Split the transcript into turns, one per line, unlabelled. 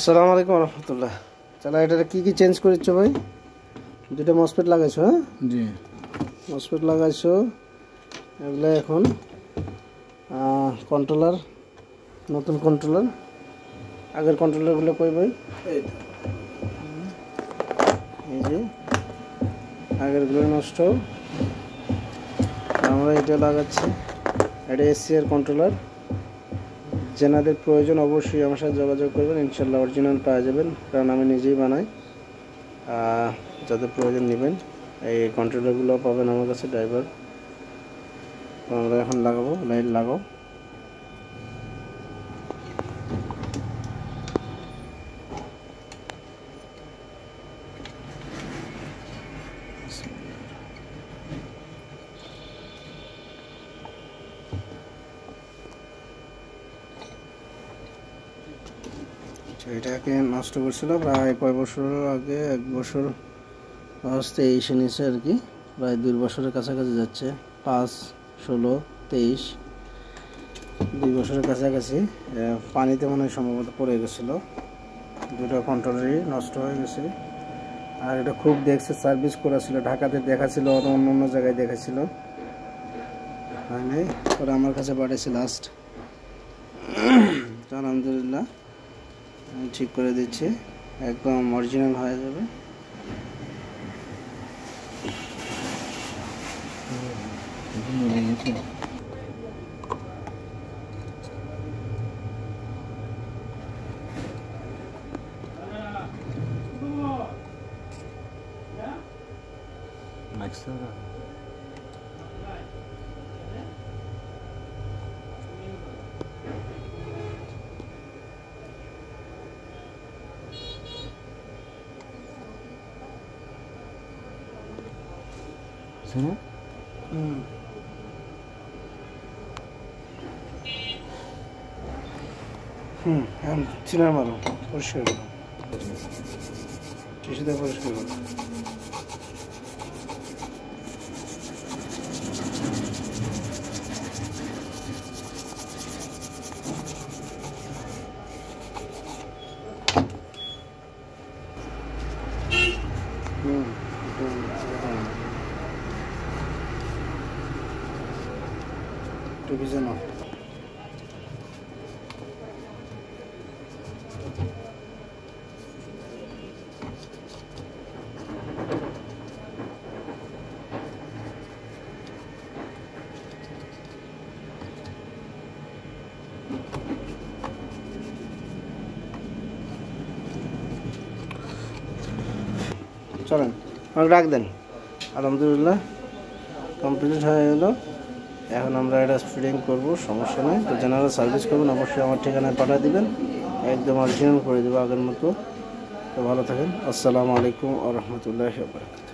আসসালামু আলাইকুম রহমতুল্লাহ। চালা এটা কি কি চেঞ্জ করেছ ভাই? দুটো মসফেট লাগাইছো? হ্যাঁ
জি,
মসফেট লাগাইছো। এগুলো এখন কন্ট্রোলার, নতুন কন্ট্রোলার। আগের কন্ট্রোলারগুলো কই ভাই? এই যে আগেরগুলো নষ্ট, আমরা এটা লাগাচ্ছি। এটা এসিআর কন্ট্রোলার। যেনাদের প্রয়োজন অবশ্যই আমার সাথে যোগাযোগ করবেন, ইনশাল্লাহ অরিজিনাল পাওয়া যাবেন, কারণ আমি নিজেই বানাই। যাদের প্রয়োজন নেবেন এই কন্ট্রোলারগুলো পাবেন আমার কাছে। ড্রাইভার আমরা এখন লাগাবো, লাইট লাগাও। এটাকে নষ্ট করছিল প্রায় কয় বছর আগে, 1 বছর 23 নিচে আর কি, প্রায় 2 বছরের কাছাকাছি যাচ্ছে। 5, 16, 23, 2 বছরের কাছাকাছি। পানিতে মনে হয় সম্ভবত পড়ে গেছিলো, দুটো কন্ট্রোলারই নষ্ট হয়ে গেছে। আর এটা খুব দেখছে সার্ভিস করা ছিল, ঢাকাতে দেখাছিল, অন্য অন্য জায়গায় দেখাছিল, হয় নাই। ওরা আমার কাছে পাঠিয়েছে লাস্ট। আলহামদুলিল্লাহ আমি ঠিক করে দিচ্ছি, একদম অরিজিনাল হয়ে যাবে। এখন চিনার মারো, পরিষ্কার করো, টিস্যুতে পরিষ্কার করো। একটু ভিজে নাও। চলেন আমাকে ডাক দেন। আলহামদুলিল্লাহ কমপ্লিট হয়ে গেল। এখন আমরা এটা ফিটিং করবো, সমস্যা নেই। তো যারা সার্ভিস করবেন অবশ্যই আমার ঠিকানায় পাঠিয়ে দিবেন, একদম অরিজিনাল করে দেবো আগের মতো। তো ভালো থাকেন। আসসালামু আলাইকুম ওয়া রাহমাতুল্লাহি ওয়া বারাকাতুহু।